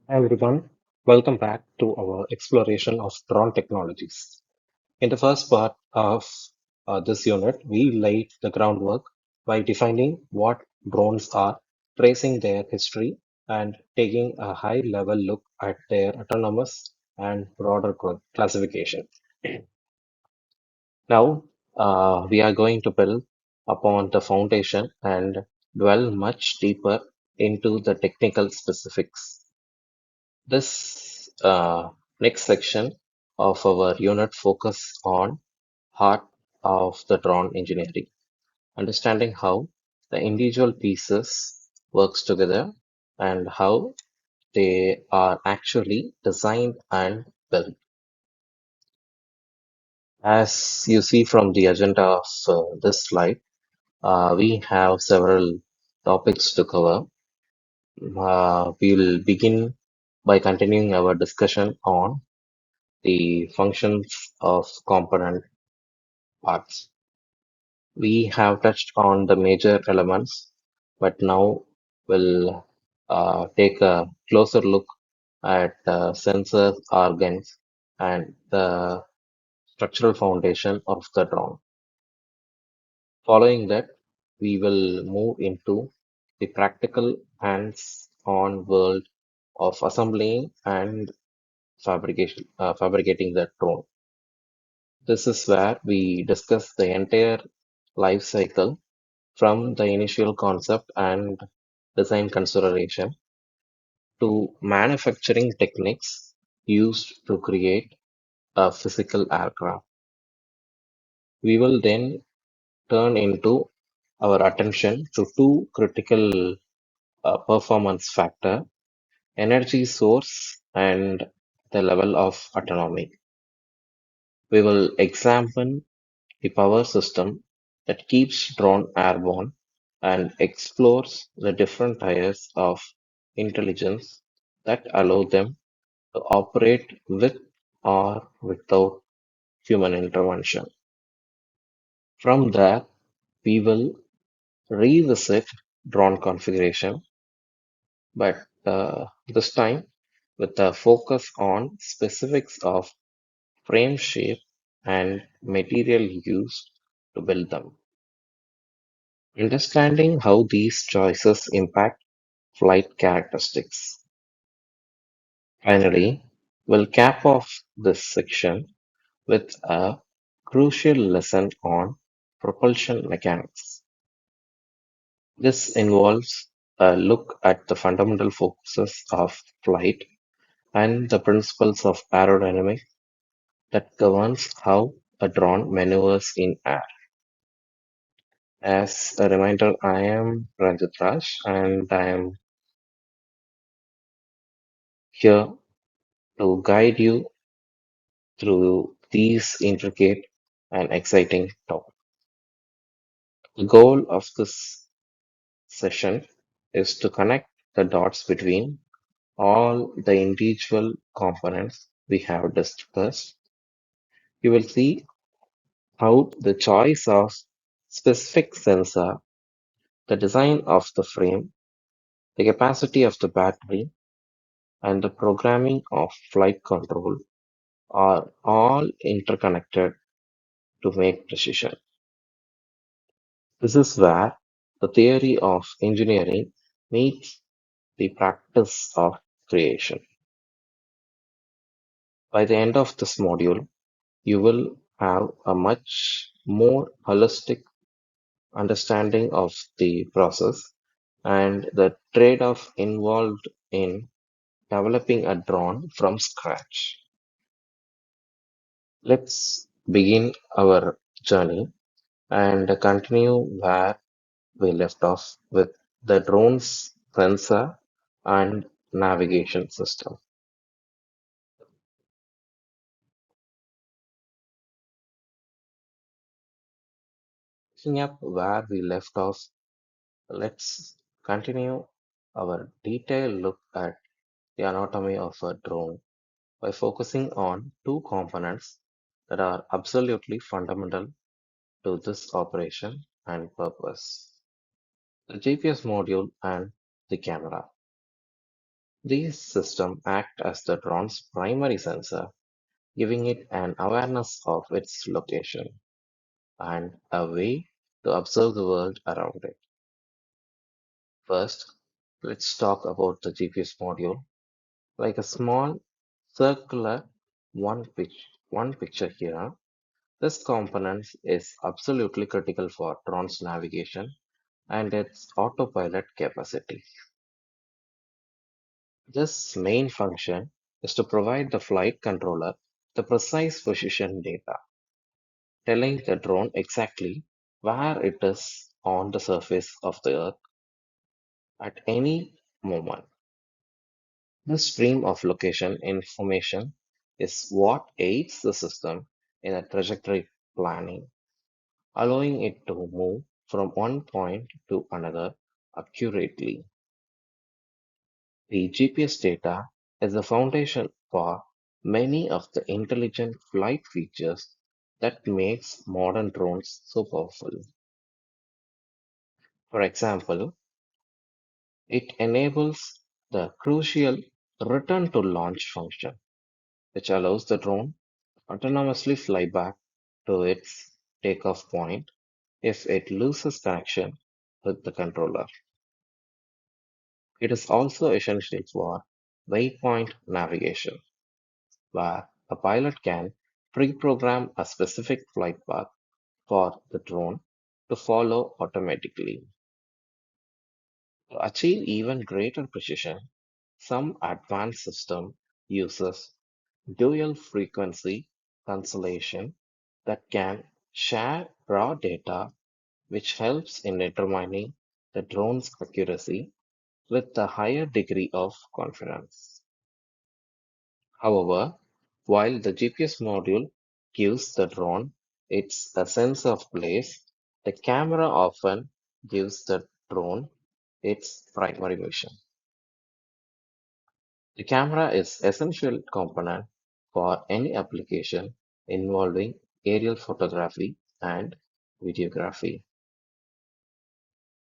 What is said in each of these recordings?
Hi everyone, welcome back to our exploration of drone technologies. In the first part of this unit, we laid the groundwork by defining what drones are, tracing their history, and taking a high level look at their autonomous and broader classification. Now, we are going to build upon the foundation and dwell much deeper into the technical specifics. This next section of our unit focus on heart of the drone engineering, understanding how the individual pieces works together and how they are actually designed and built. As you see from the agenda of this slide, we have several topics to cover. We'll begin by continuing our discussion on the functions of component parts. We have touched on the major elements, but now we'll take a closer look at sensors, organs, and the structural foundation of the drone. Following that, we will move into the practical hands-on world of assembling and fabricating the drone. This is where we discuss the entire life cycle from the initial concept and design consideration to manufacturing techniques used to create a physical aircraft. We will then turn into our attention to two critical performance factor, energy source and the level of autonomy. We will examine the power system that keeps drone airborne and explores the different layers of intelligence that allow them to operate with or without human intervention. From there, we will revisit drone configuration, but this time with a focus on specifics of frame shape and material used to build them. Understanding how these choices impact flight characteristics. Finally, we'll cap off this section with a crucial lesson on propulsion mechanics. This involves a look at the fundamental forces of flight and the principles of aerodynamics that governs how a drone maneuvers in air. As a reminder, I am Ranjit Raj and I am here to guide you through these intricate and exciting topics. The goal of this session is to connect the dots between all the individual components we have discussed. You will see how the choice of specific sensor, the design of the frame, the capacity of the battery, and the programming of flight control are all interconnected to make precision. This is where the theory of engineering meets the practice of creation. By the end of this module, you will have a much more holistic understanding of the process and the trade-off involved in developing a drone from scratch. Let's begin our journey and continue where we left off with the drone's sensor and navigation system. Picking up where we left off, let's continue our detailed look at the anatomy of a drone by focusing on two components that are absolutely fundamental to this operation and purpose: the GPS module and the camera. These systems act as the drone's primary sensor, giving it an awareness of its location and a way to observe the world around it. First, let's talk about the GPS module, like a small circular one picture here. This component is absolutely critical for drone's navigation and its autopilot capacity. This main function is to provide the flight controller the precise position data, telling the drone exactly where it is on the surface of the earth at any moment. This stream of location information is what aids the system in a trajectory planning, allowing it to move from one point to another accurately. The GPS data is the foundation for many of the intelligent flight features that makes modern drones so powerful. For example, it enables the crucial return to launch function, which allows the drone autonomously fly back to its takeoff point if it loses connection with the controller. It is also essential for waypoint navigation, where a pilot can pre-program a specific flight path for the drone to follow automatically. To achieve even greater precision, some advanced system uses dual frequency cancellation that can share raw data, which helps in determining the drone's accuracy with a higher degree of confidence. However, while the GPS module gives the drone its a sense of place, the camera often gives the drone its primary mission. The camera is essential component for any application involving aerial photography and videography.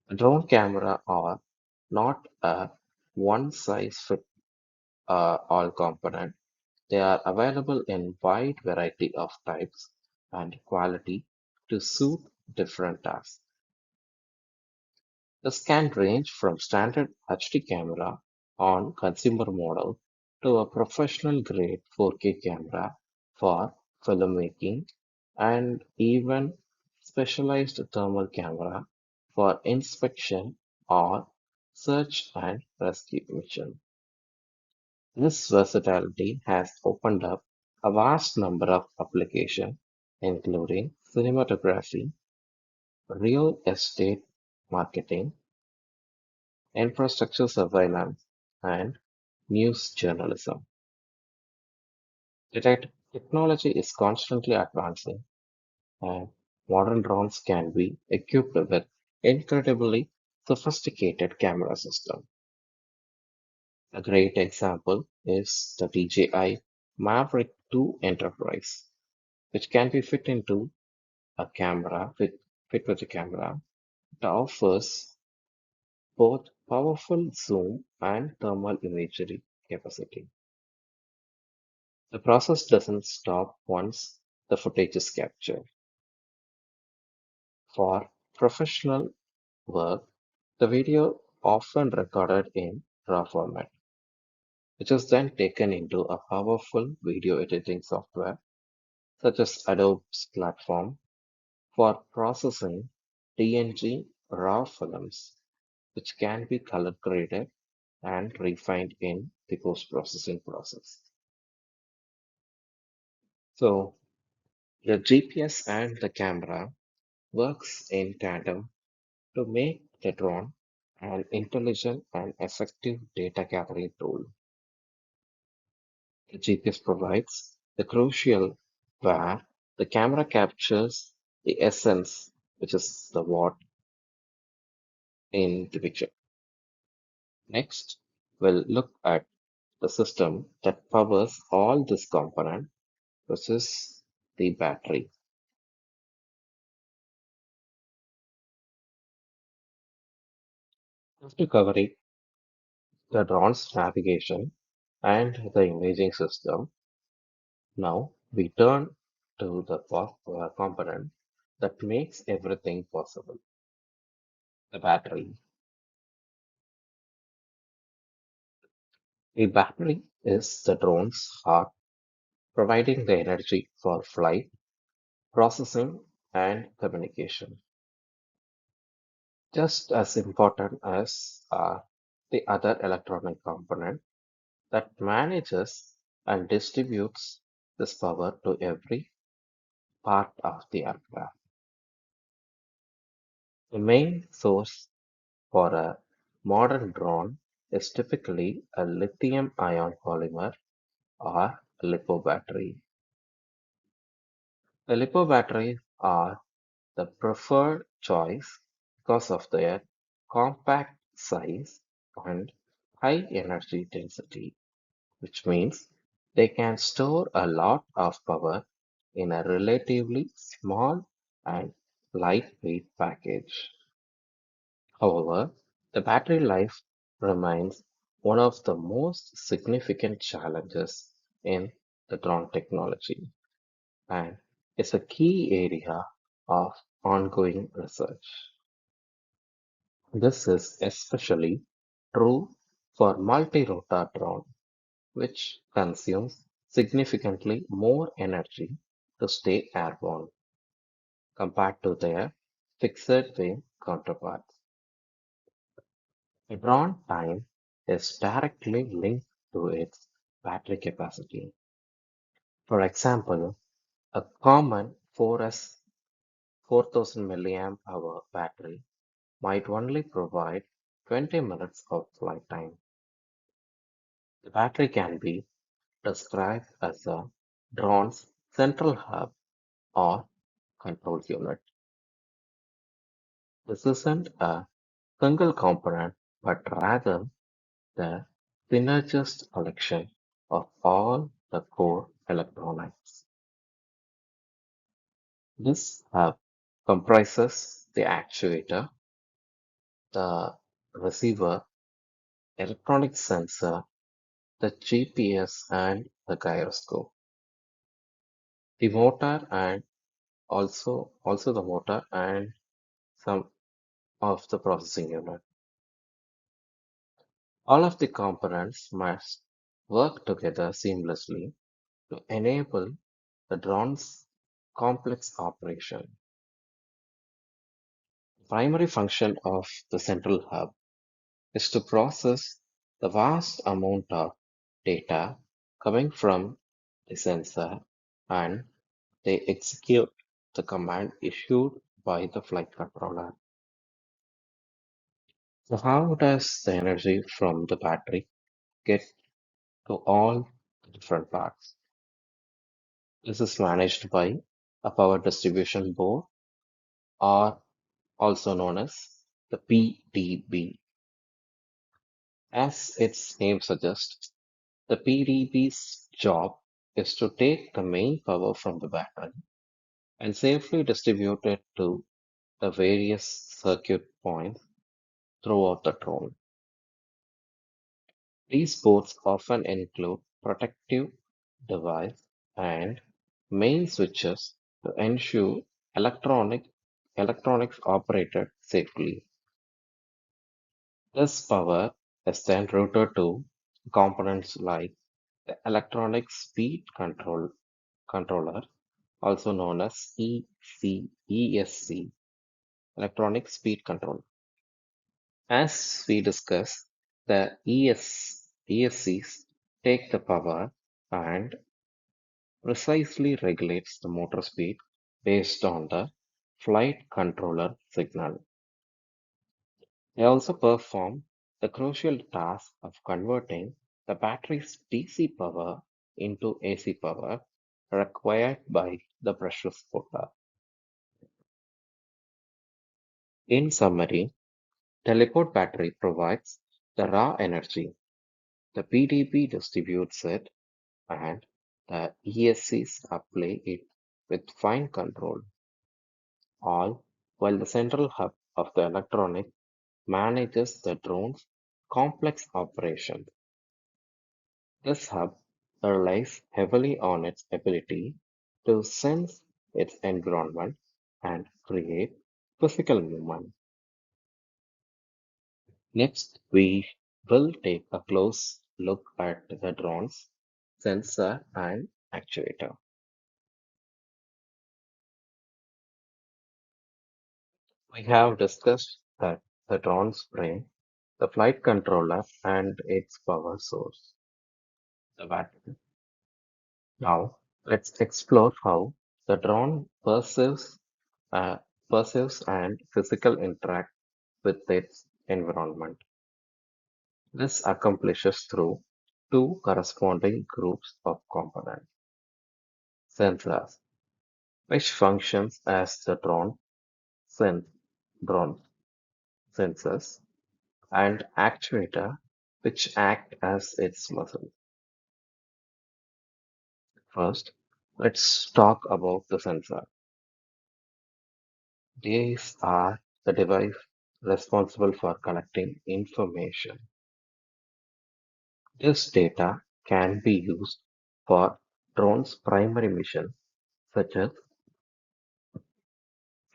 A drone camera are not a one size fit all component. They are available in wide variety of types and quality to suit different tasks. This can range from standard HD camera on consumer model to a professional grade 4K camera for filmmaking and even specialized thermal camera for inspection or search and rescue mission. This versatility has opened up a vast number of applications, including cinematography, real estate marketing, infrastructure surveillance, and news journalism. The technology is constantly advancing, and modern drones can be equipped with incredibly sophisticated camera systems. A great example is the DJI Maverick 2 Enterprise, which can be fit with a camera. It offers both powerful zoom and thermal imagery capacity. The process doesn't stop once the footage is captured. For professional work, the video often recorded in RAW format, which is then taken into a powerful video editing software such as Adobe's platform for processing DNG RAW films, which can be color graded and refined in the post-processing process. So the GPS and the camera works in tandem to make the drone an intelligent and effective data gathering tool. The GPS provides the crucial where the camera captures the essence, which is the what in the picture. Next, we'll look at the system that powers all this component, which is the battery. After covering the drone's navigation, and the imaging system. Now we turn to the component that makes everything possible, the battery. A battery is the drone's heart, providing the energy for flight, processing, and communication. Just as important as are the other electronic component that manages and distributes this power to every part of the aircraft. The main source for a modern drone is typically a lithium-ion polymer or a lipo battery. The lipo batteries are the preferred choice because of their compact size and high energy density, which means they can store a lot of power in a relatively small and lightweight package. However, the battery life remains one of the most significant challenges in the drone technology and is a key area of ongoing research. This is especially true for multi-rotor drone, which consumes significantly more energy to stay airborne compared to their fixed-wing counterparts. A drawn time is directly linked to its battery capacity. For example, a common 4S 4000 milliamp hour battery might only provide 20 minutes of flight time. The battery can be described as a drone's central hub or control unit. This isn't a single component, but rather the synergist collection of all the core electronics. This hub comprises the actuator, the receiver, electronic sensor, the GPS, and the gyroscope. The motor and also the motor and some of the processing unit. All of the components must work together seamlessly to enable the drone's complex operation. The primary function of the central hub is to process the vast amount of data coming from the sensor and they execute the command issued by the flight controller. So how does the energy from the battery get to all the different parts? This is managed by a power distribution board or also known as the PDB. As its name suggests, the PDB's job is to take the main power from the battery and safely distribute it to the various circuit points throughout the drone. These boards often include protective device and main switches to ensure electronics operated safely. This power is then routed to components like the electronic speed controller, also known as ESC, electronic speed control. As we discussed, the ESCs take the power and precisely regulates the motor speed based on the flight controller signal. They also perform the crucial task of converting the battery's DC power into AC power required by the brushless motor. In summary, the liquid battery provides the raw energy, the PDP distributes it, and the ESCs apply it with fine control, all while the central hub of the electronic manages the drone's complex operations. This hub relies heavily on its ability to sense its environment and create physical movement. Next, we will take a close look at the drone's sensor and actuator. We have discussed that the drone's brain, the flight controller, and its power source, the battery. Now, let's explore how the drone uh, perceives and physical interact with its environment. This accomplishes through two corresponding groups of components: sensors, which functions as the sen- drone sensors, and actuator, which act as its muscle. First, let's talk about the sensor. These are the device responsible for collecting information. This data can be used for drones' primary mission, such as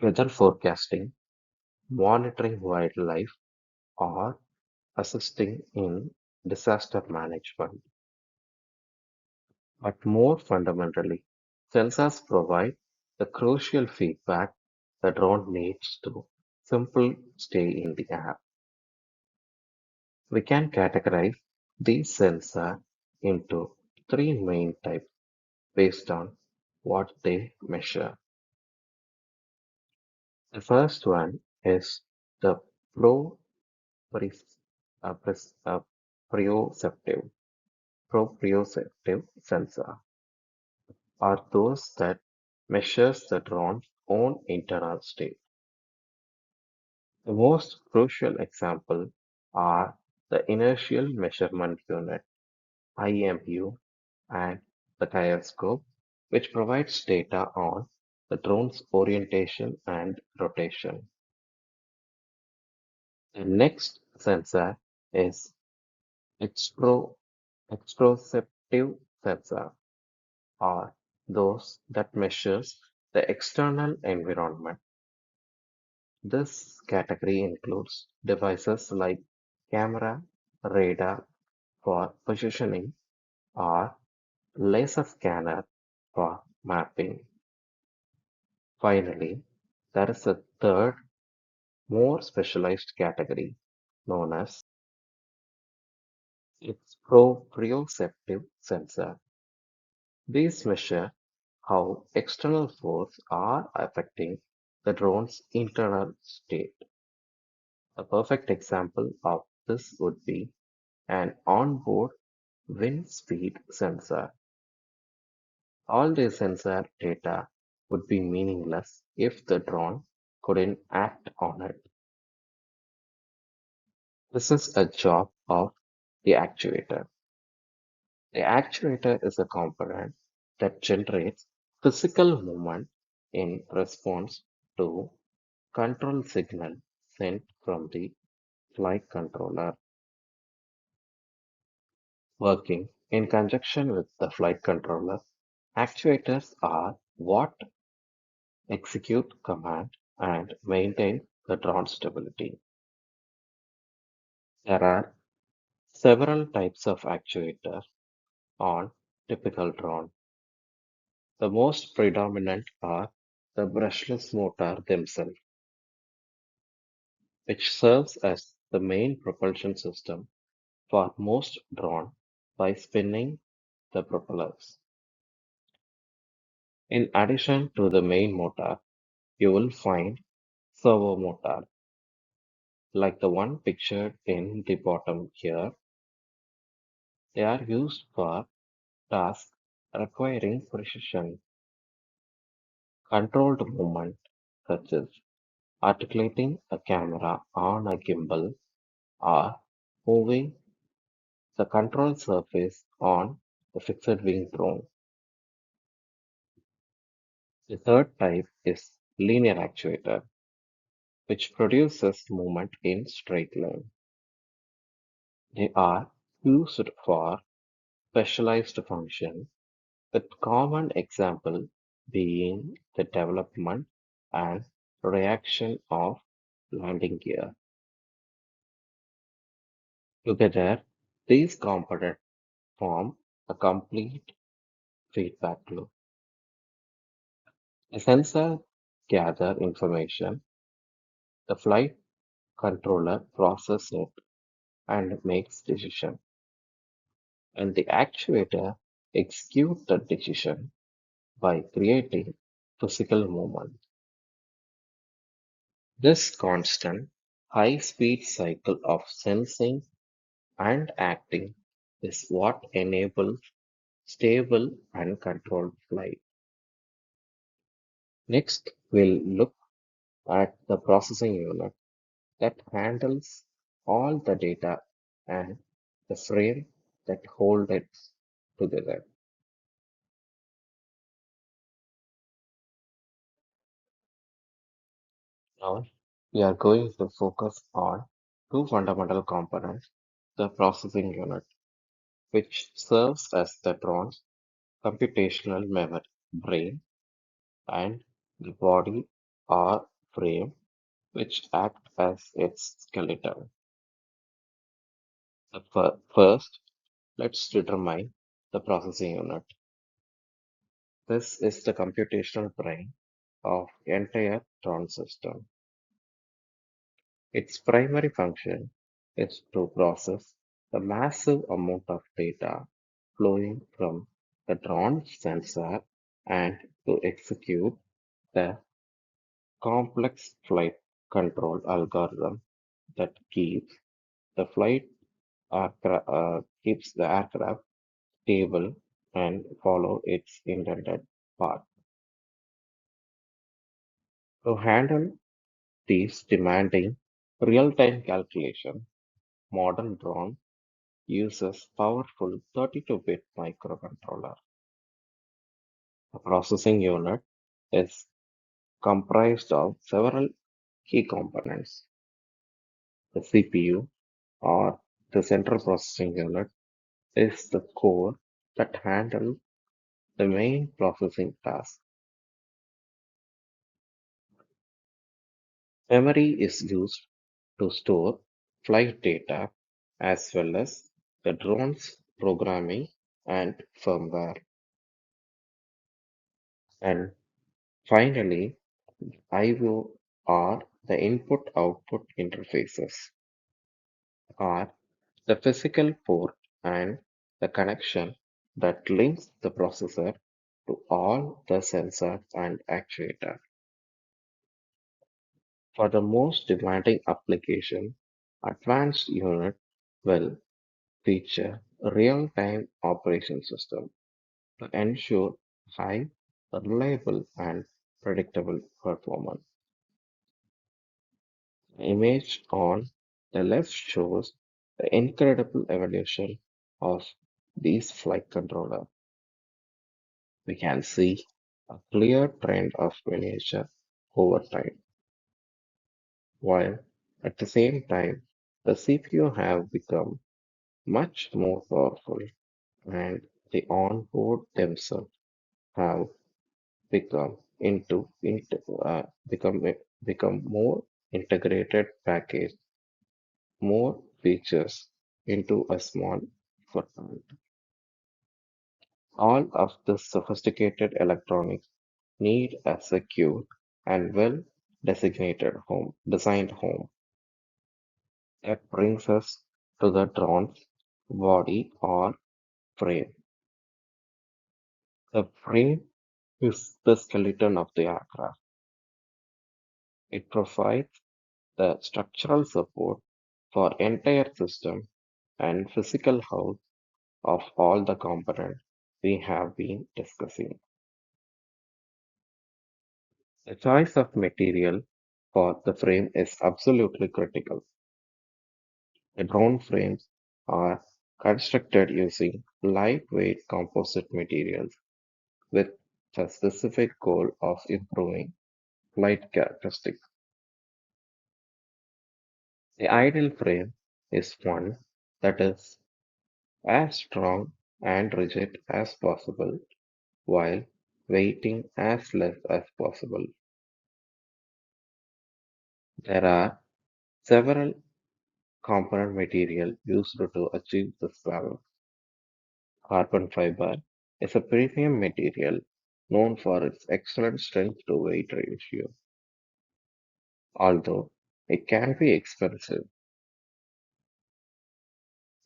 weather forecasting, monitoring wildlife, or assisting in disaster management. But more fundamentally, sensors provide the crucial feedback the drone needs to simply stay in the air. We can categorize these sensors into three main types based on what they measure. The first one is the pro pres- proprioceptive sensor, are those that measures the drone's own internal state. The most crucial example are the inertial measurement unit (IMU) and the gyroscope, which provides data on the drone's orientation and rotation. The next sensor is extro exteroceptive sensor, or those that measures the external environment. This category includes devices like camera, radar for positioning, or laser scanner for mapping. Finally, there is a third, more specialized category known as its proprioceptive sensor. These measure how external forces are affecting the drone's internal state. A perfect example of this would be an onboard wind speed sensor. All this sensor data would be meaningless if the drone couldn't act on it. This is a job of the actuator. The actuator is a component that generates physical movement in response to control signal sent from the flight controller. Working in conjunction with the flight controller, actuators are what execute command and maintain the drone stability. There are several types of actuators on typical drone. The most predominant are the brushless motor themselves, which serves as the main propulsion system for most drone by spinning the propellers. In addition to the main motor, you will find servo motor, like the one pictured in the bottom here. They are used for tasks requiring precision, controlled movement, such as articulating a camera on a gimbal or moving the control surface on a fixed-wing drone. The third type is linear actuator, which produces movement in straight line. They are used for specialized function, with common example being the development and reaction of landing gear. Together, these components form a complete feedback loop. The sensor gather information, the flight controller process it and makes decision, and the actuator execute the decision by creating physical movement. This constant high-speed cycle of sensing and acting is what enables stable and controlled flight. Next, we'll look at the processing unit that handles all the data and the frame that hold it together. Now, we are going to focus on two fundamental components, the processing unit, which serves as the drone's computational memory brain, and the body or frame, which act as its skeleton. First, let's determine the processing unit. This is the computational brain of entire drone system. Its primary function is to process the massive amount of data flowing from the drone sensor and to execute the complex flight control algorithm that keeps the aircraft stable and follow its intended path. To handle these demanding real-time calculation, modern drone uses powerful 32-bit microcontroller. The processing unit is comprised of several key components. The CPU, or the central processing unit, is the core that handles the main processing task. Memory is used to store flight data as well as the drone's programming and firmware. And finally, I/O, or the input-output interfaces, are the physical port and the connection that links the processor to all the sensors and actuators. For the most demanding application, advanced unit will feature a real-time operation system to ensure high, reliable, and predictable performance. The image on the left shows the incredible evolution of these flight controllers. We can see a clear trend of miniature over time, while at the same time the CPU have become much more powerful and the onboard themselves have become become become more integrated package, more features into a small footprint. All of this sophisticated electronics need a secure and well designated home designed home. That brings us to the drone's body or frame. The frame is the skeleton of the aircraft. It provides the structural support for entire system and physical health of all the components we have been discussing. The choice of material for the frame is absolutely critical. The drone frames are constructed using lightweight composite materials with the specific goal of improving flight characteristics. The ideal frame is one that is as strong and rigid as possible while weighting as less as possible. There are several component material used to achieve this balance. Carbon fiber is a premium material known for its excellent strength to weight ratio. Although it can be expensive,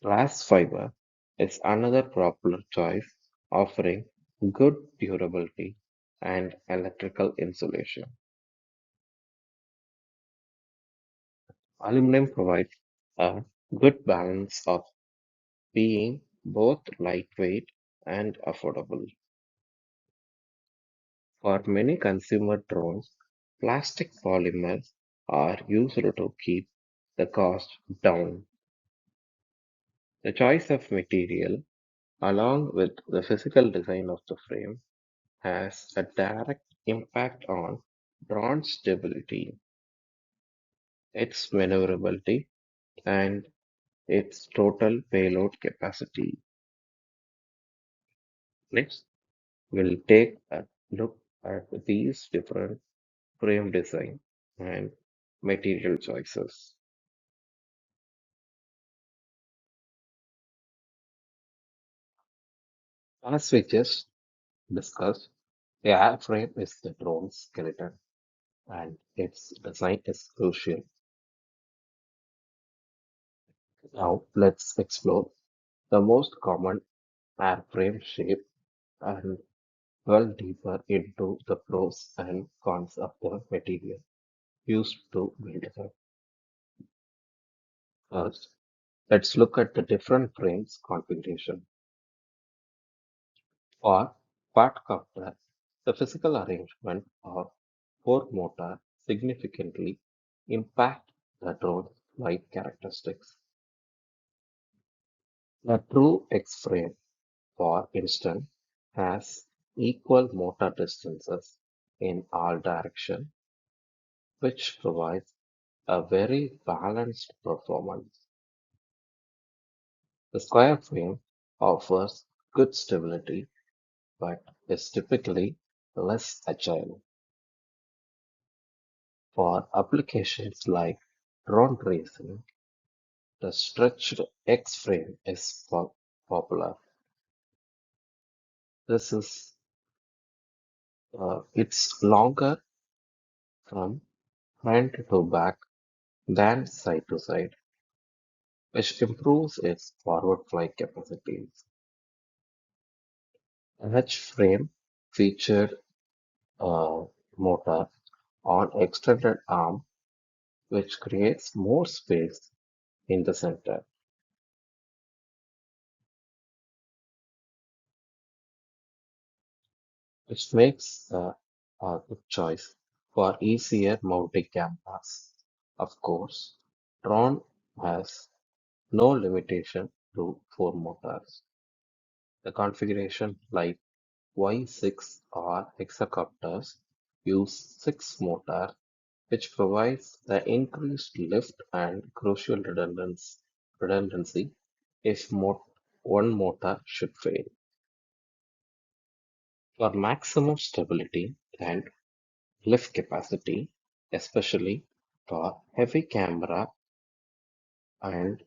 glass fiber is another popular choice, offering good durability and electrical insulation. Aluminum provides a good balance of being both lightweight and affordable. For many consumer drones, plastic polymers are used to keep the cost down. The choice of material, along with the physical design of the frame, has a direct impact on drone stability, its maneuverability, and its total payload capacity. Next, we'll take a look at these different frame design and material choices. As we just discussed, the airframe is the drone skeleton and its design is crucial. Now let's explore the most common airframe shape and delve deeper into the pros and cons of the material used to build them. First, let's look at the different frames configuration. For quadcopter, the physical arrangement of four motor significantly impact the drone's flight characteristics. The true X-frame, for instance, has equal motor distances in all directions, which provides a very balanced performance. The square frame offers good stability but is typically less agile. For applications like drone racing, the stretched X-frame is popular. This is it's longer from front to back than side to side, which improves its forward flight capacities. The H-frame featured a motor on extended arm, which creates more space in the center, which makes a good choice for easier mounting cameras. Of course, drone has no limitation to four motors. The configuration like Y6 or hexacopters use six motors, which provides the increased lift and crucial redundancy if one motor should fail. For maximum stability and lift capacity, especially for heavy camera and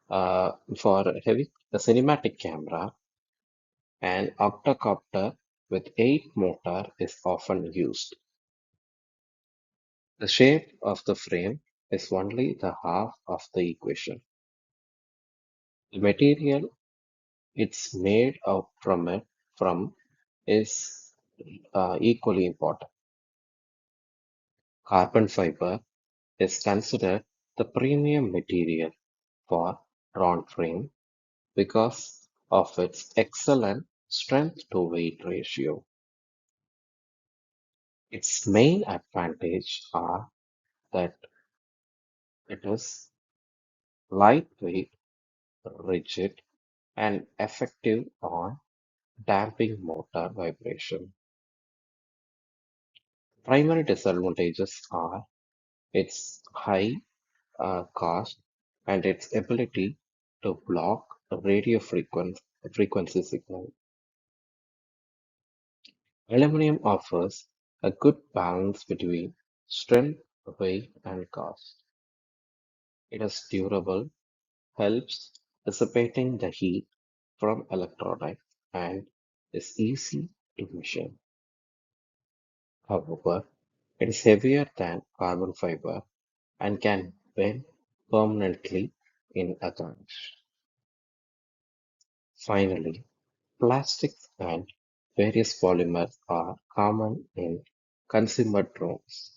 for heavy cinematic camera, an octocopter with eight motor is often used. The shape of the frame is only the half of the equation. The material it's made out from is equally important. Carbon fiber is considered the premium material for round frame because of its excellent strength to weight ratio. Its main advantage are that it is lightweight, rigid, and effective on damping motor vibration. Primary disadvantages are its high cost and its ability to block a frequency signal. Aluminum offers a good balance between strength, weight, and cost. It is durable, helps dissipating the heat from electronics, and is easy to machine. However, it is heavier than carbon fiber and can bend permanently in a crunch. Finally, plastics and various polymers are common in consumer drones.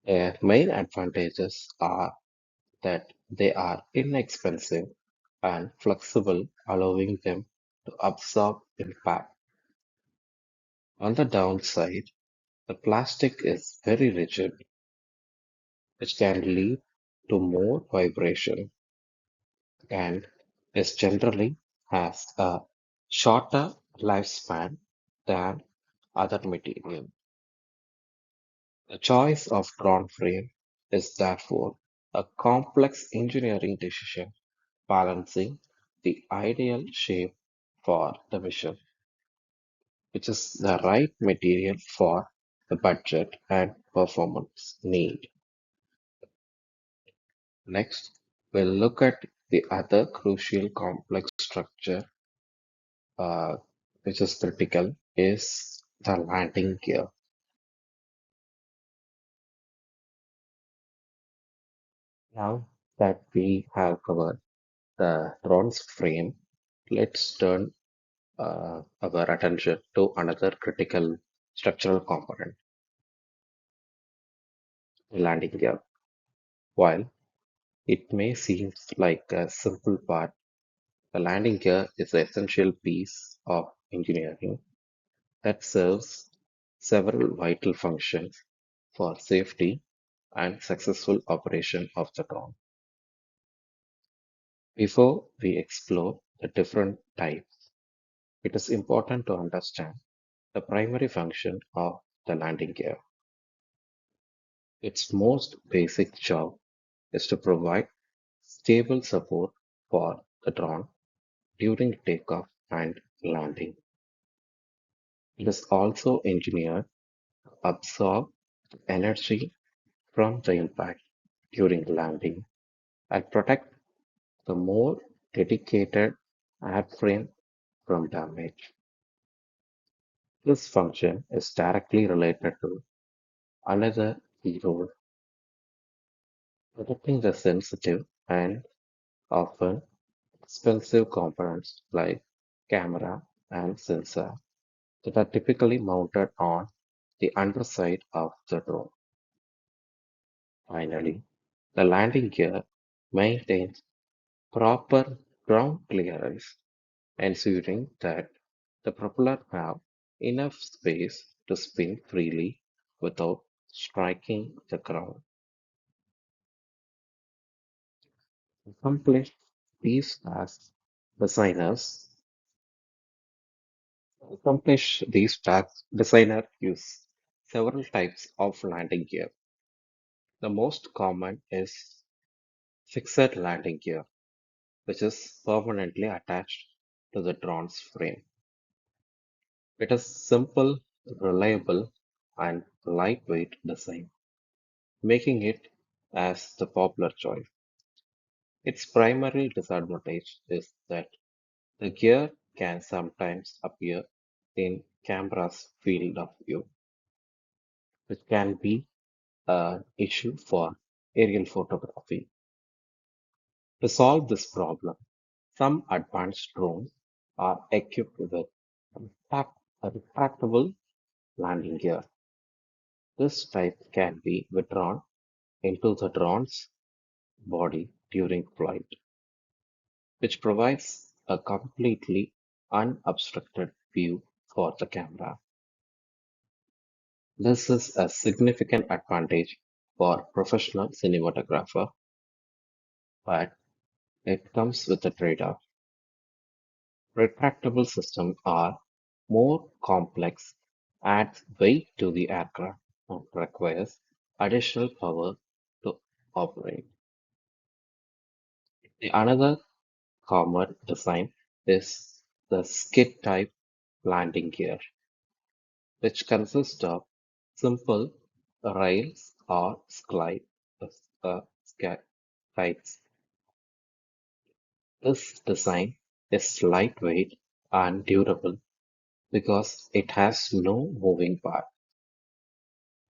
Their main advantages are that they are inexpensive and flexible, allowing them to absorb impact. On the downside, the plastic is very rigid, which can lead to more vibration and is generally has a shorter lifespan than other materials. The choice of drawn frame is therefore a complex engineering decision balancing the ideal shape for the mission, which is the right material for the budget and performance need. Next, we'll look at the other crucial complex structure uh, which is critical is the landing gear. Now that we have covered the drone's frame, let's turn our attention to another critical structural component, the landing gear. While it may seem like a simple part, the landing gear is an essential piece of engineering that serves several vital functions for safety and successful operation of the drone. Before we explore the different types, it is important to understand the primary function of the landing gear. Its most basic job is to provide stable support for the drone during takeoff and landing. It is also engineered to absorb energy from the impact during landing and protect the more dedicated airframe from damage. This function is directly related to another key role, protecting the sensitive and often expensive components like camera and sensor that are typically mounted on the underside of the drone. Finally, the landing gear maintains proper ground clearance, ensuring that the propeller have enough space to spin freely without striking the ground. To accomplish these tasks, designers designers use several types of landing gear. The most common is fixed landing gear, which is permanently attached to the drone's frame. It is simple, reliable, and lightweight design, making it as the popular choice. Its primary disadvantage is that the gear can sometimes appear in camera's field of view, which can be an issue for aerial photography. To solve this problem, some advanced drones are equipped with a retractable landing gear. This type can be withdrawn into the drone's body during flight, which provides a completely unobstructed view for the camera. This is a significant advantage for professional cinematographer, but it comes with a trade-off. Retractable systems are more complex, adds weight to the aircraft, and requires additional power to operate. The another common design is the skid type landing gear, which consists of simple rails or skids. This design is lightweight and durable because it has no moving part,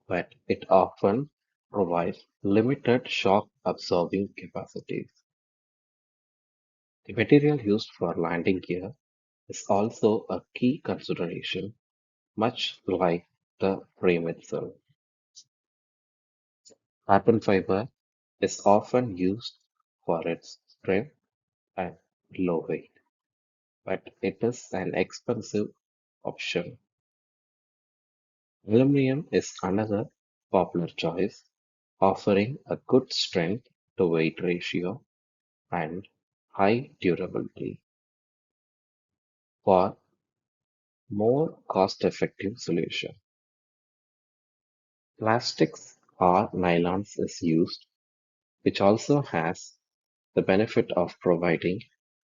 but it often provides limited shock absorbing capacities. The material used for landing gear is also a key consideration, much like the frame itself. Carbon fiber is often used for its strength and low weight, but it is an expensive option. Aluminum is another popular choice, offering a good strength to weight ratio and high durability. For more cost-effective solution, plastics or nylons is used, which also has the benefit of providing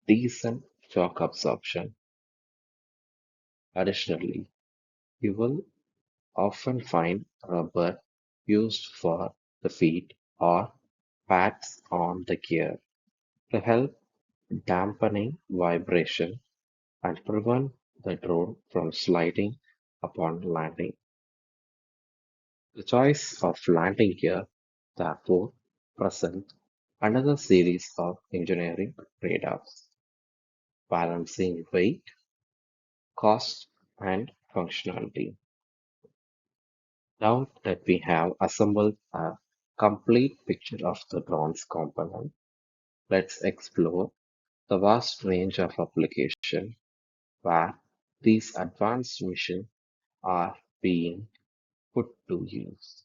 decent shock absorption. Additionally, you will often find rubber used for the feet or pads on the gear to help dampening vibration and prevent the drone from sliding upon landing. The choice of landing gear therefore presents another series of engineering trade-offs, balancing weight, cost, and functionality. Now that we have assembled a complete picture of the drone's component, let's explore the vast range of application where these advanced missions are being put to use.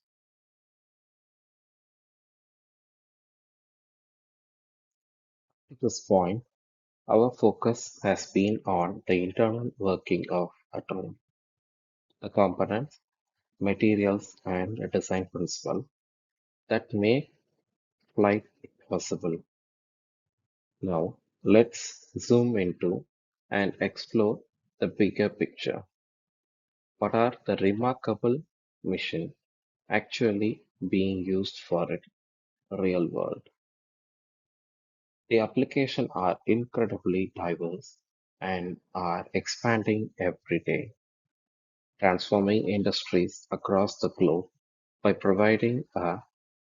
At this point, our focus has been on the internal working of a drone, the components, materials, and the design principle that make flight possible. Now, let's zoom into and explore the bigger picture. What are the remarkable missions actually being used for it real world? The applications are incredibly diverse and are expanding every day, transforming industries across the globe by providing a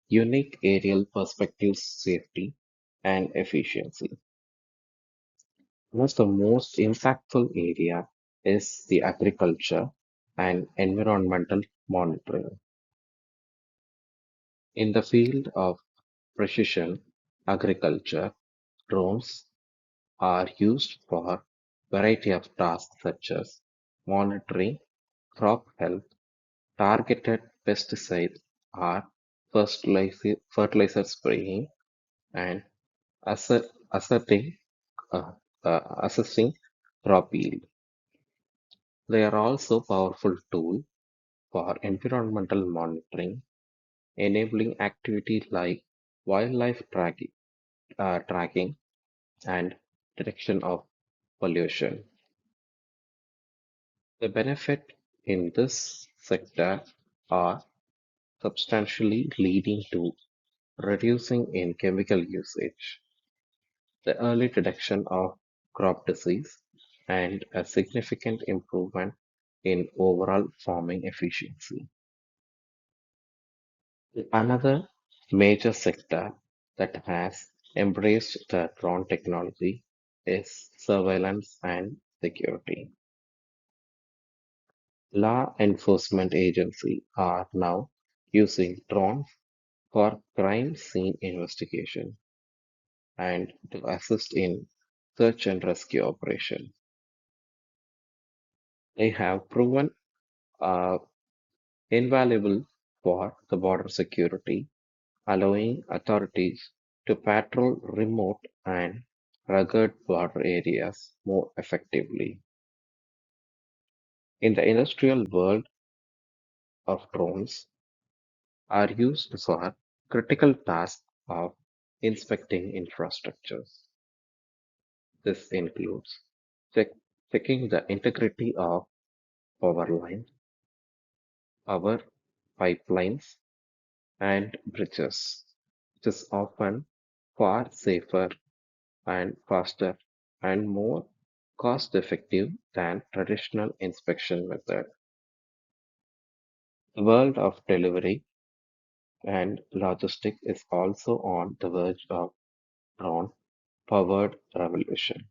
unique aerial perspective, safety, and efficiency. One of the most impactful area is the agriculture and environmental monitoring. In the field of precision agriculture, drones are used for variety of tasks such as monitoring crop health, targeted pesticides or fertilizer spraying, and asserting, assessing crop yield. They are also powerful tool for environmental monitoring, enabling activity like wildlife tracking and detection of pollution. The benefit in this sector are substantially leading to reducing in chemical usage, the early detection of crop disease, and a significant improvement in overall farming efficiency. Another major sector that has embraced the drone technology is surveillance and security. Law enforcement agencies are now using drones for crime scene investigation and to assist in search and rescue operations. They have proven uh, invaluable for the border security, allowing authorities to patrol remote and rugged border areas more effectively. In the industrial world of drones, are used for critical tasks of inspecting infrastructures, This includes check, checking the integrity of power lines, power pipelines, and bridges, which is often far safer and faster and more cost effective than traditional inspection method. The world of delivery and logistics is also on the verge of drone powered revolution.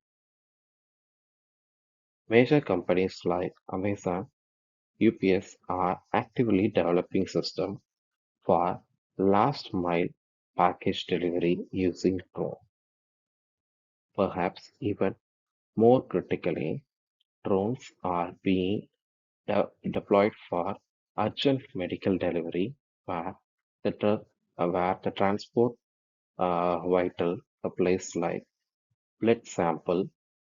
Major companies like Amazon, UPS are actively developing systems for last mile package delivery using drone. Perhaps even more critically, drones are being deployed for urgent medical delivery where where the transport vital supplies like blood sample,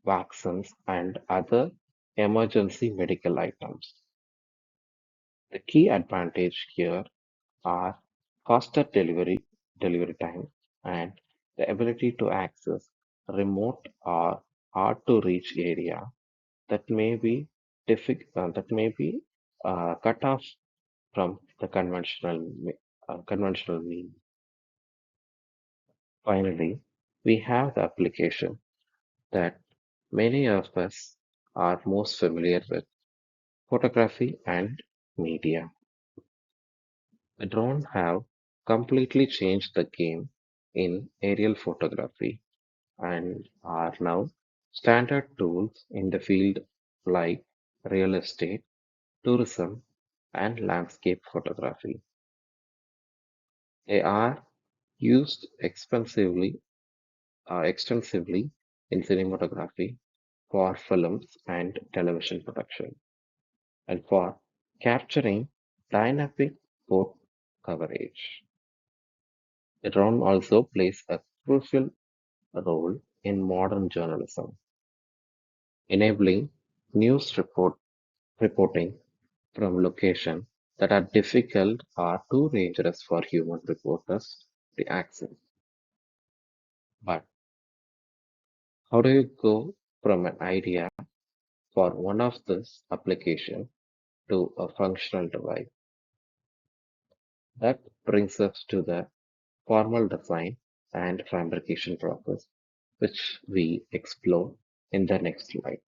vaccines, and other emergency medical items. The key advantage here are faster delivery time and the ability to access remote or hard to reach area that may be that may be cut off from the conventional means. Finally, we have the application that many of us are most familiar with: photography and media. The drone have completely changed the game in aerial photography and are now standard tools in the field like real estate, tourism, and landscape photography. They are used extensively in cinematography, for films and television production, and for capturing dynamic sport coverage. The drone also plays a crucial role in modern journalism, enabling reporting from locations that are difficult or too dangerous for human reporters to access. But how do you go from an idea for one of this application to a functional device? That brings us to the formal design and fabrication process, which we explore in the next slide.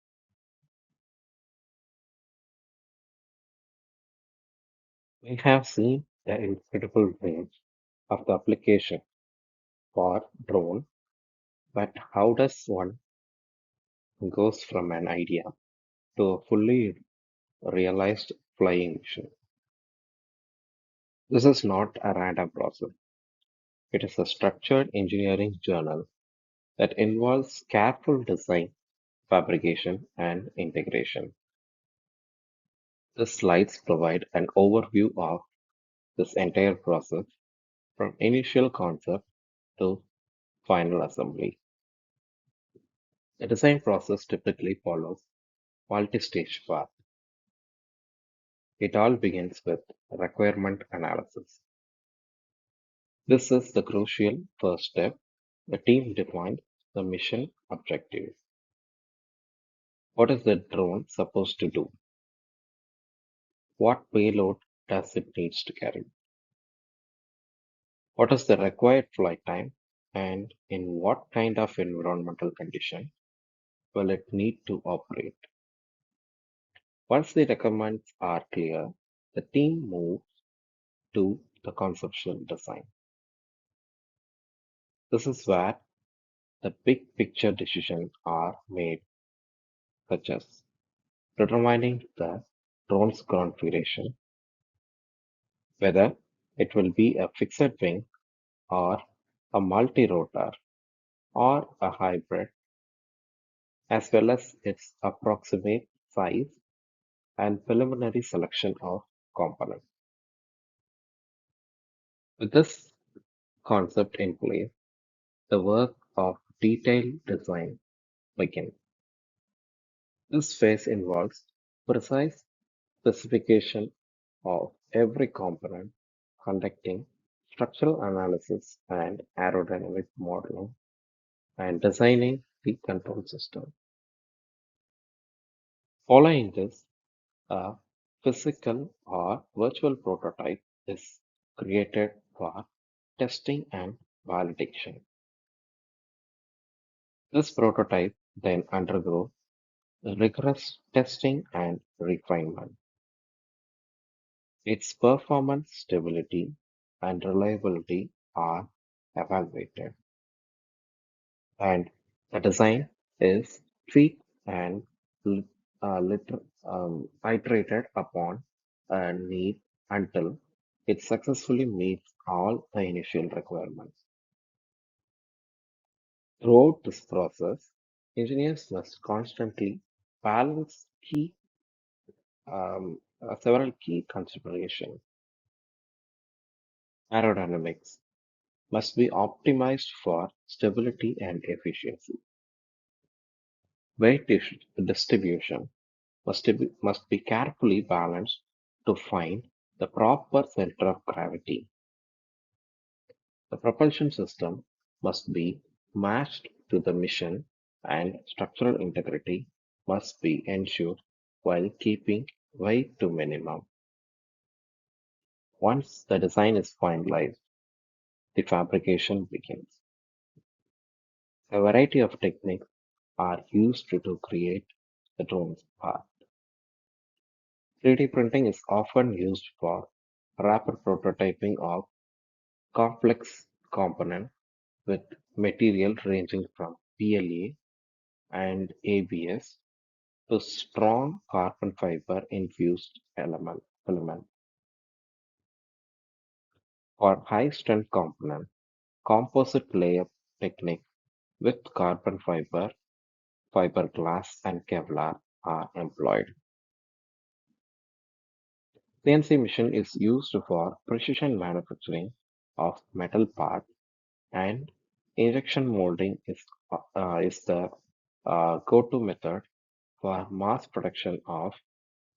We have seen the incredible range of the application for drone, but how does one goes from an idea to a fully realized flying machine? This is not a random process. It is a structured engineering journal that involves careful design, fabrication, and integration. The slides provide an overview of this entire process from initial concept to final assembly. The design process typically follows multi-stage path. It all begins with requirement analysis. This is the crucial first step. The team defines the mission objective. What is the drone supposed to do? What payload does it needs to carry? What is the required flight time? And in what kind of environmental condition will it need to operate? Once the requirements are clear, the team moves to the conceptual design. This is where the big picture decisions are made, such as determining the drone's configuration, whether it will be a fixed wing or a multi-rotor or a hybrid, as well as its approximate size and preliminary selection of components. With this concept in place, the work of detailed design begins. This phase involves precise specification of every component, conducting structural analysis and aerodynamic modeling, and designing the control system. Following this, a physical or virtual prototype is created for testing and validation. This prototype then undergoes rigorous testing and refinement. Its performance, stability, and reliability are evaluated, and the design is tweaked and lit- iterated upon a need until it successfully meets all the initial requirements. Throughout this process, engineers must constantly balance several key considerations. Aerodynamics must be optimized for stability and efficiency. Distribution must be carefully balanced to find the proper center of gravity. The propulsion system must be matched to the mission, and structural integrity must be ensured while keeping weight to minimum. Once the design is finalized, the fabrication begins. A variety of techniques are used to create the drone's part. 3D printing is often used for rapid prototyping of complex components with material ranging from PLA and ABS to strong carbon fiber infused element. For high strength components, composite layer technique with carbon fiber, fiberglass, and Kevlar are employed. CNC machine is used for precision manufacturing of metal parts, and injection molding is the go-to method for mass production of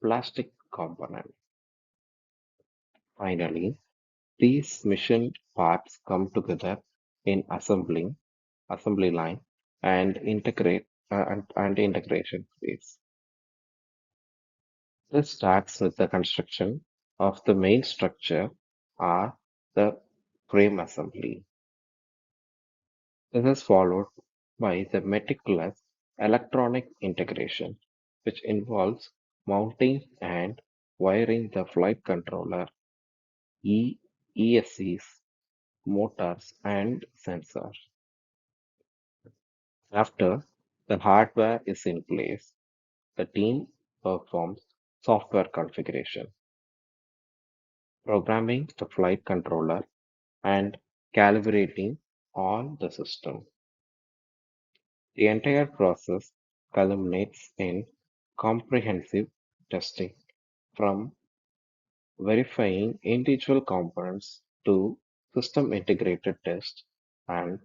plastic components. Finally, these machined parts come together in assembly line, and and integration phase. This starts with the construction of the main structure or the frame assembly. This is followed by the meticulous electronic integration, which involves mounting and wiring the flight controller, E- ESCs, motors, and sensors. After the hardware is in place, the team performs software configuration, programming the flight controller, and calibrating all the system. The entire process culminates in comprehensive testing, from verifying individual components to system integrated test, and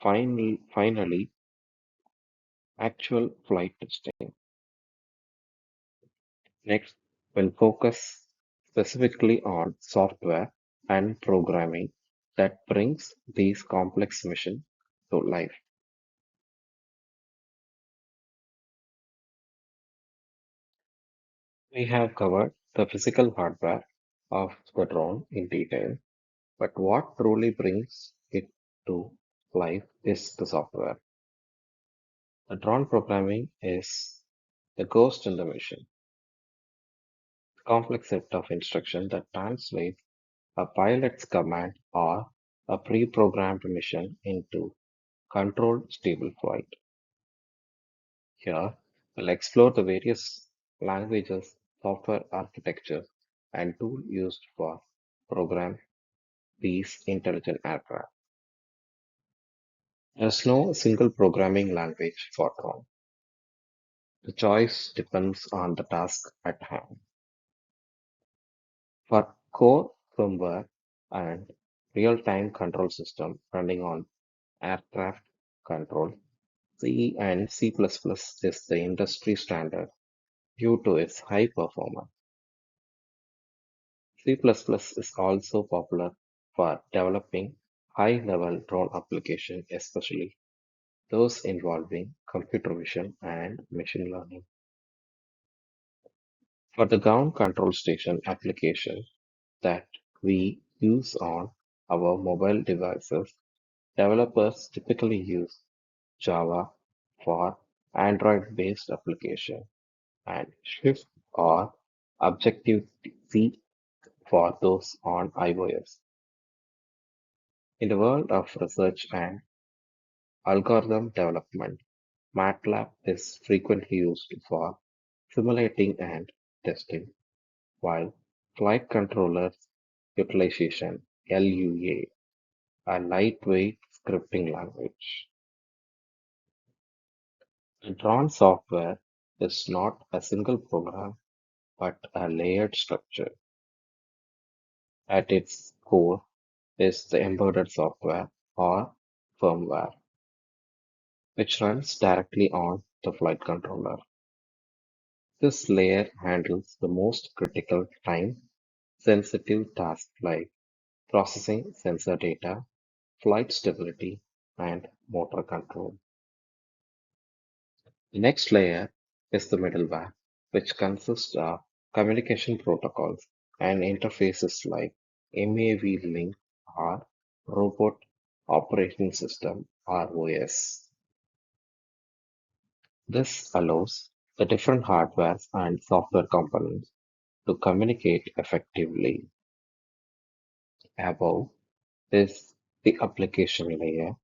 finally actual flight testing. Next, we'll focus specifically on software and programming that brings these complex missions to life. We have covered the physical hardware of the drone in detail, but what truly brings it to life is the software. The drone programming is the ghost in the machine, a complex set of instructions that translate a pilot's command or a pre-programmed mission into controlled stable flight. Here, we'll explore the various languages, software architectures, and tools used for program these intelligent aircraft. There's no single programming language for drone. The choice depends on the task at hand. For core firmware and real-time control system running on aircraft control, C and C++ is the industry standard due to its high performance. C++ is also popular for developing high-level drone applications, especially those involving computer vision and machine learning. For the ground control station application that we use on our mobile devices, developers typically use Java for Android-based application and Swift or Objective-C for those on iOS. In the world of research and algorithm development, MATLAB is frequently used for simulating and testing, while flight controllers utilization LUA, a lightweight scripting language. Drawn software is not a single program but a layered structure. At its core is the embedded software or firmware, which runs directly on the flight controller. This layer handles the most critical time-sensitive tasks like processing sensor data, flight stability, and motor control. The next layer is the middleware, which consists of communication protocols and interfaces like MAV link or Robot Operating System ROS. This allows the different hardware and software components to communicate effectively. Above is the application layer,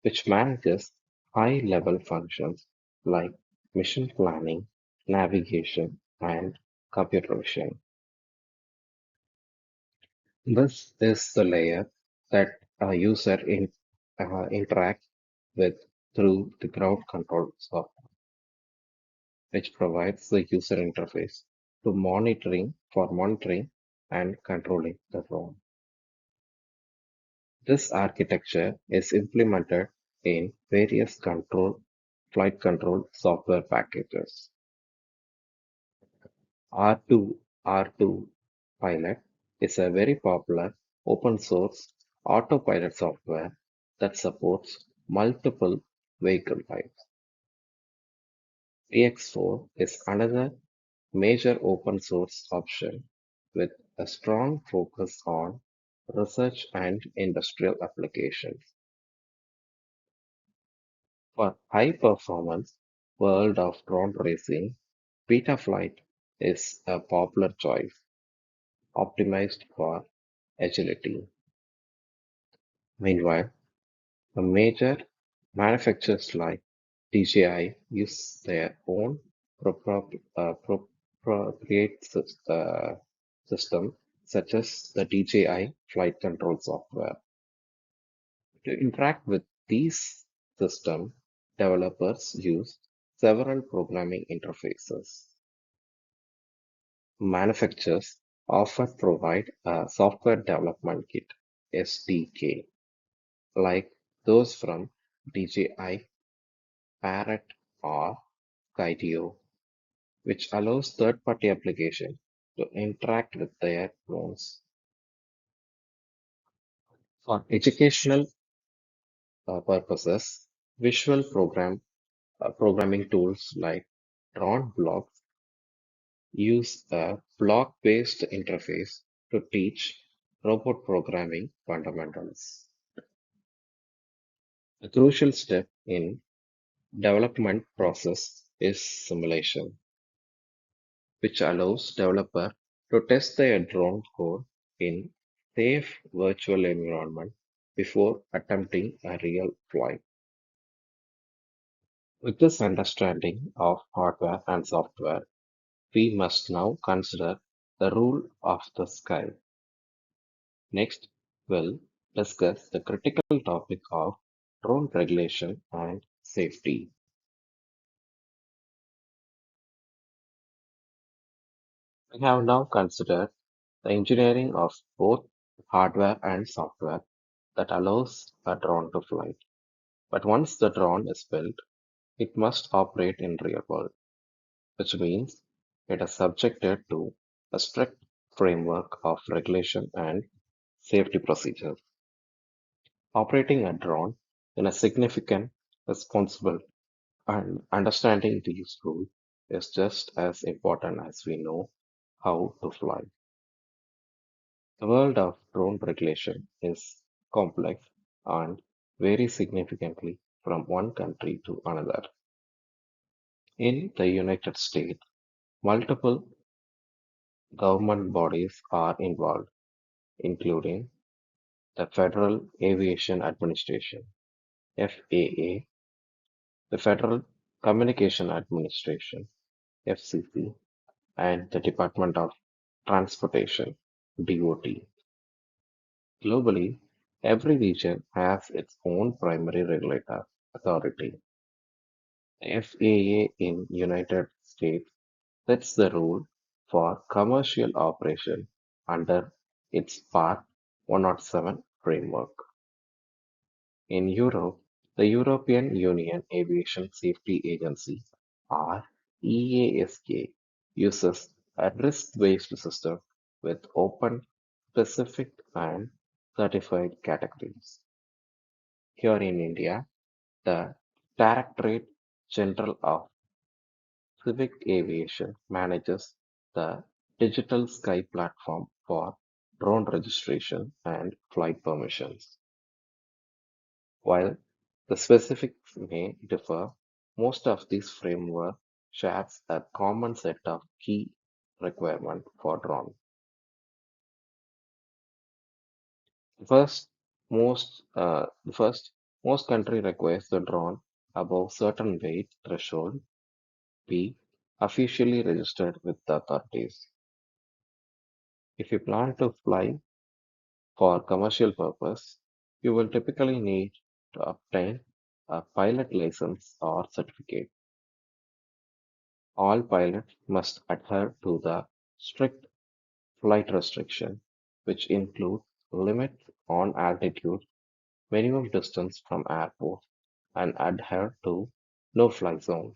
which manages high-level functions like mission planning, navigation, and computer vision. This is the layer that a user interacts with through the ground control software, which provides the user interface to monitoring and controlling the drone. This architecture is implemented in various flight control software packages. R2 Pilot is a very popular open source autopilot software that supports multiple vehicle types. PX4 is another major open source option with a strong focus on research and industrial applications. For high-performance world of drone racing, Betaflight is a popular choice, optimized for agility. Meanwhile, the major manufacturers like DJI use their own proprietary system, such as the DJI flight control software. To interact with these systems, developers use several programming interfaces. Manufacturers often provide a software development kit (SDK) like those from DJI, Parrot, or Skydio, which allows third-party applications to interact with their drones. For educational purposes, visual programming tools like Drawn Blocks use a block-based interface to teach robot programming fundamentals. A crucial step in development process is simulation, which allows developer to test their drone code in safe virtual environment before attempting a real flight. With this understanding of hardware and software, we must now consider the rule of the sky. Next, we'll discuss the critical topic of drone regulation and safety. We have now considered the engineering of both hardware and software that allows a drone to fly. But once the drone is built, it must operate in real world, which means it is subjected to a strict framework of regulation and safety procedures. Operating a drone in a significant responsible, and understanding these rules is just as important as we know how to fly. The world of drone regulation is complex and varies significantly from one country to another. In the United States, multiple government bodies are involved, including the Federal Aviation Administration (FAA), the Federal Communication Administration (FCC), and the Department of Transportation (DOT). Globally, every region has its own primary regulator authority. The FAA in United States sets the rule for commercial operation under its Part 107 framework. In Europe, the European Union Aviation Safety Agency or EASA uses a risk-based system with open, specific and certified categories. Here in India, the Directorate General of Civil Aviation manages the digital sky platform for drone registration and flight permissions. While the specifics may differ, most of these framework shares a common set of key requirements for drone. First, most country requires the drone above certain weight threshold be officially registered with the authorities. If you plan to fly for commercial purpose, you will typically need to obtain a pilot license or certificate. All pilots must adhere to the strict flight restriction, which include limits on altitude, minimum distance from airport, and adhere to no-fly zone.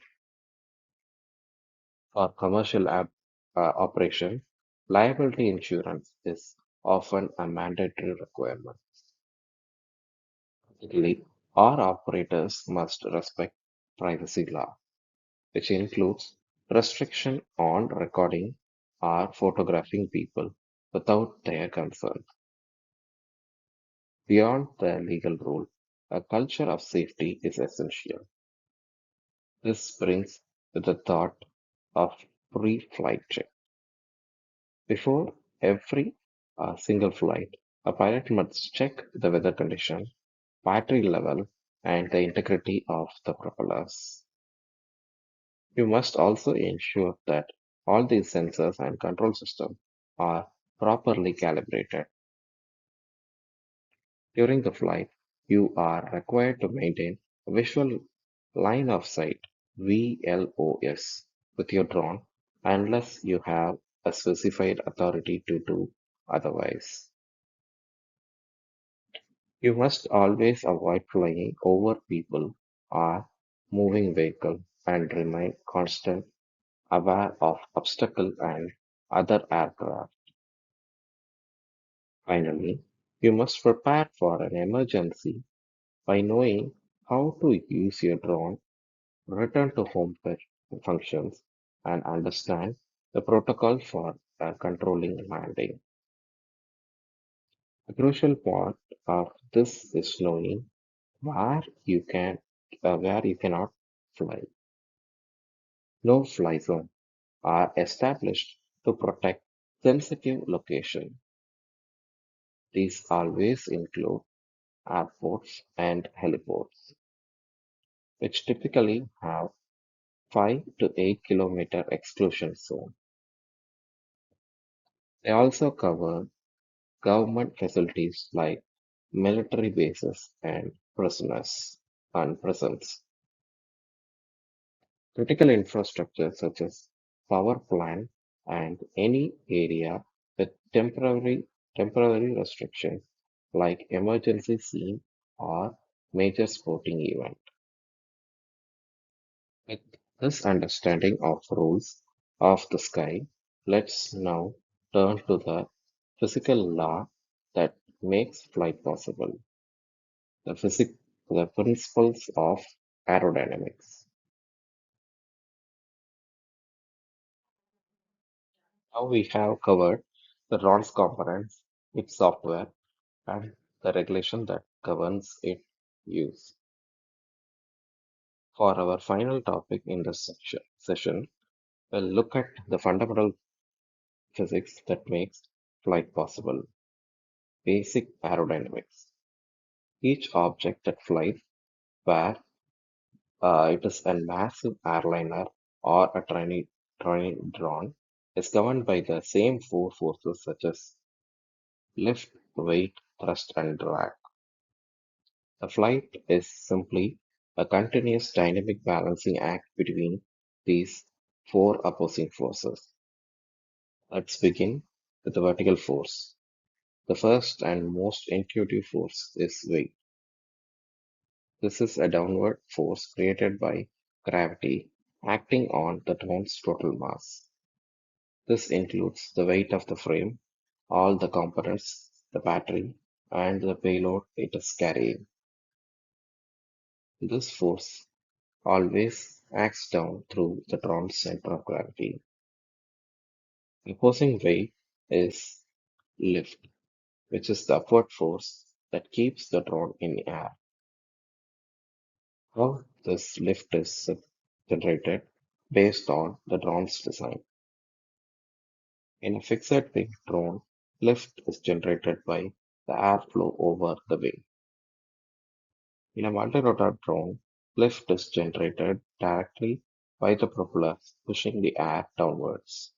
For commercial operation, liability insurance is often a mandatory requirement. Secondly, our operators must respect privacy law, which includes restriction on recording or photographing people without their consent. Beyond the legal rule, a culture of safety is essential. This brings with the thought of pre-flight check. Before every single flight, a pilot must check the weather condition, battery level, and the integrity of the propellers. You must also ensure that all these sensors and control systems are properly calibrated. During the flight, you are required to maintain a visual line of sight (VLOS) with your drone unless you have a specified authority to do otherwise. You must always avoid flying over people or moving vehicles and remain constant aware of obstacles and other aircraft. Finally, you must prepare for an emergency by knowing how to use your drone, return to home functions, and understand the protocol for controlling landing. A crucial part of this is knowing where you cannot fly. No fly zones are established to protect sensitive locations. These always include airports and heliports, which typically have 5 to 8 kilometer exclusion zone. They also cover government facilities like military bases and prisons. Critical infrastructure such as power plant and any area with temporary restrictions like emergency scene or major sporting event. With this understanding of rules of the sky, let's now turn to the physical law that makes flight possible. The physic the principles of aerodynamics. Now we have covered the RON's components, its software, and the regulation that governs its use. For our final topic in this session, we'll look at the fundamental physics that makes flight possible, basic aerodynamics. Each object that flies, where it is a massive airliner or a tiny drone, is governed by the same four forces such as lift, weight, thrust, and drag. A flight is simply a continuous dynamic balancing act between these four opposing forces. Let's begin with the vertical force. The first and most intuitive force is weight. This is a downward force created by gravity acting on the drone's total mass. This includes the weight of the frame, all the components, the battery, and the payload it is carrying. This force always acts down through the drone's center of gravity. Opposing weight is lift, which is the upward force that keeps the drone in the air. How this lift is generated based on the drone's design. In a fixed-wing drone, lift is generated by the airflow over the wing. In a multi-rotor drone, lift is generated directly by the propellers pushing the air downwards.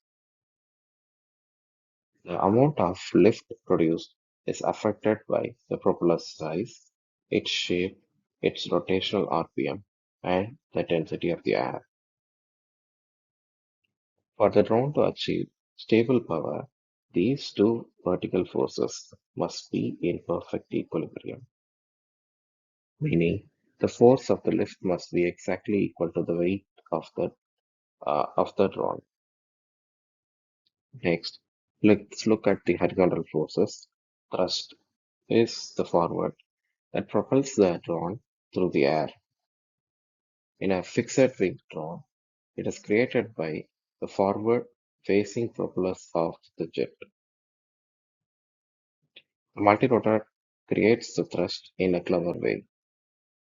The amount of lift produced is affected by the propeller's size, its shape, its rotational RPM, and the density of the air. For the drone to achieve stable power, these two vertical forces must be in perfect equilibrium, meaning the force of the lift must be exactly equal to the weight of the drone. Next, let's look at the horizontal forces. Thrust is the forward that propels the drone through the air. In a fixed-wing drone, it is created by the forward-facing propellers of the jet. A multirotor creates the thrust in a clever way.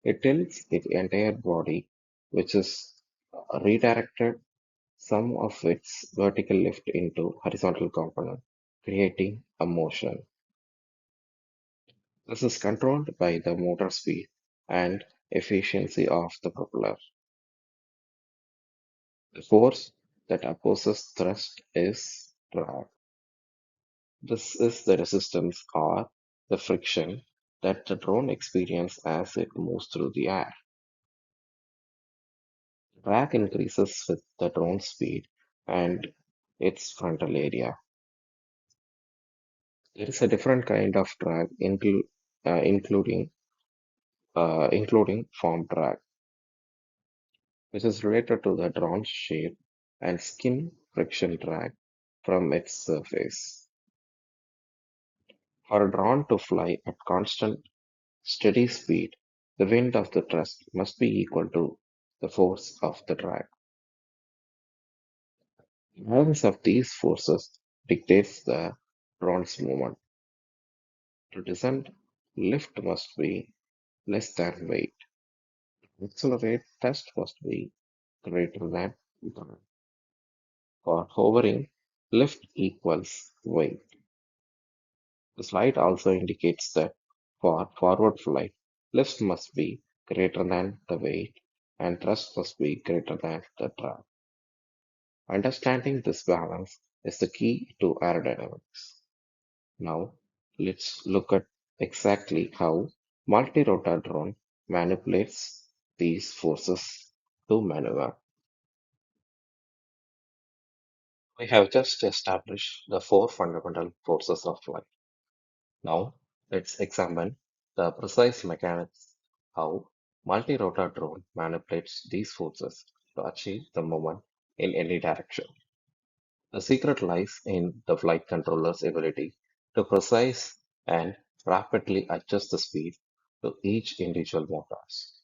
It tilts its entire body, which is redirected some of its vertical lift into horizontal component, creating a motion. This is controlled by the motor speed and efficiency of the propeller. The force that opposes thrust is drag. This is the resistance or the friction that the drone experiences as it moves through the air. Drag increases with the drone speed and its frontal area. There is a different kind of drag, including form drag, which is related to the drone's shape, and skin friction drag from its surface. For a drone to fly at constant, steady speed, the wind of the thrust must be equal to the force of the drag. The balance of these forces dictates the drone's movement. To descend, lift must be less than weight. To accelerate, thrust must be greater than drag. For hovering, lift equals weight. The slide also indicates that for forward flight, lift must be greater than the weight and thrust must be greater than the drag. Understanding this balance is the key to aerodynamics. Now, let's look at exactly how multi-rotor drone manipulates these forces to maneuver. We have just established the four fundamental forces of flight. Now, let's examine the precise mechanics how multi-rotor drone manipulates these forces to achieve the movement in any direction. The secret lies in the flight controller's ability to precise and rapidly adjust the speed to each individual motors.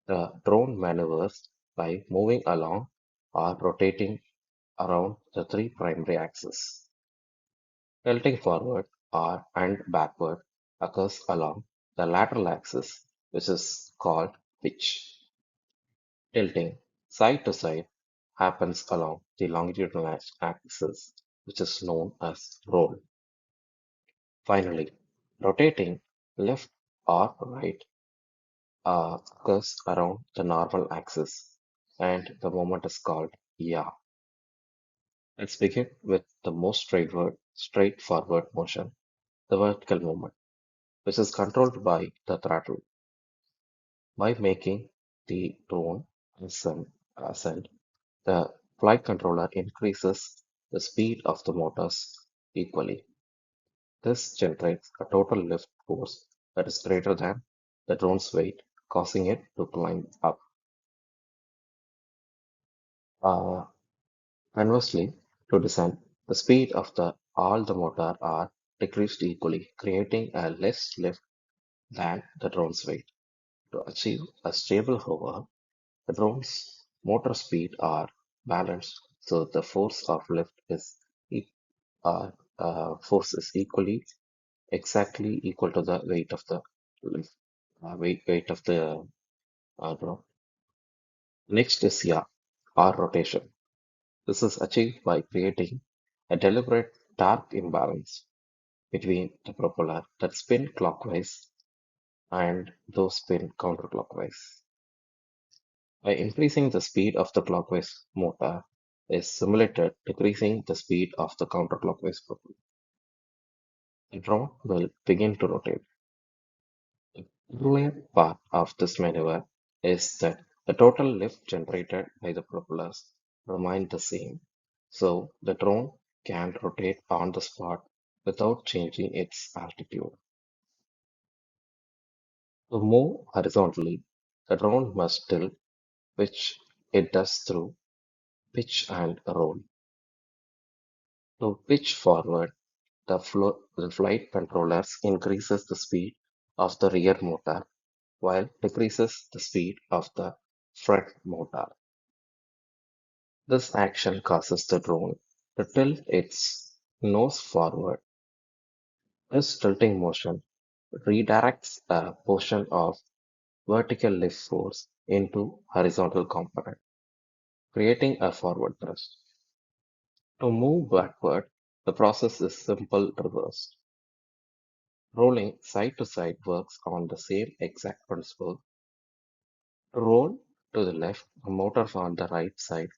The drone maneuvers by moving along or rotating around the three primary axes. Tilting forward or and backward occurs along the lateral axis, which is called pitch. Tilting side to side happens along the longitudinal axis, which is known as roll. Finally, rotating left or right occurs around the normal axis, and the moment is called yaw. Let's begin with the most straightforward motion, the vertical movement, which is controlled by the throttle. By making the drone ascend, the flight controller increases the speed of the motors equally. This generates a total lift force that is greater than the drone's weight, causing it to climb up. Uh, Conversely, to descend, the speed of all the motor are decreased equally, creating a less lift than the drone's weight. To achieve a stable hover, the drone's motor speed are balanced so the e- uh, force is exactly equal to the weight of the lift, weight of the drone. Next is yaw or rotation. This is achieved by creating a deliberate torque imbalance between the propeller that spin clockwise and those spin counterclockwise. By increasing the speed of the clockwise motor is simulated decreasing the speed of the counterclockwise propeller. The drone will begin to rotate. The brilliant part of this maneuver is that the total lift generated by the propellers remain the same, so the drone can rotate on the spot without changing its altitude. To move horizontally, the drone must tilt, which it does through pitch and roll. To pitch forward, the flight controllers increases the speed of the rear motor while decreases the speed of the front motor. This action causes the drone to tilt its nose forward. This tilting motion redirects a portion of vertical lift force into horizontal component, creating a forward thrust. To move backward, the process is simple reversed. Rolling side to side works on the same exact principle. To roll to the left, the motors on the right side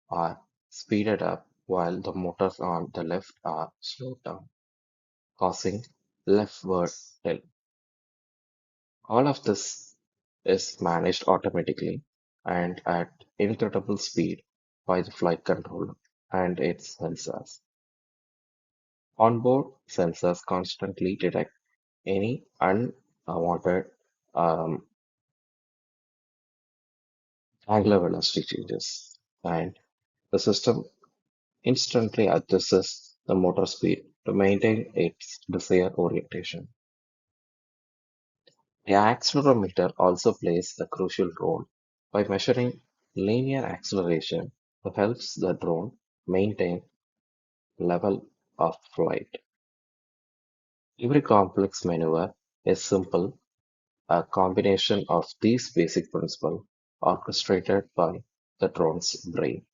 are speeded up while the motors on the left are slowed down, causing leftward tilt. All of this is managed automatically and at incredible speed by the flight controller and its sensors. Onboard sensors constantly detect any unwanted um, angular velocity changes, and the system instantly adjusts the motor speed to maintain its desired orientation. The accelerometer also plays a crucial role by measuring linear acceleration that helps the drone maintain level of flight. Every complex maneuver is simple, a combination of these basic principles orchestrated by the drone's brain.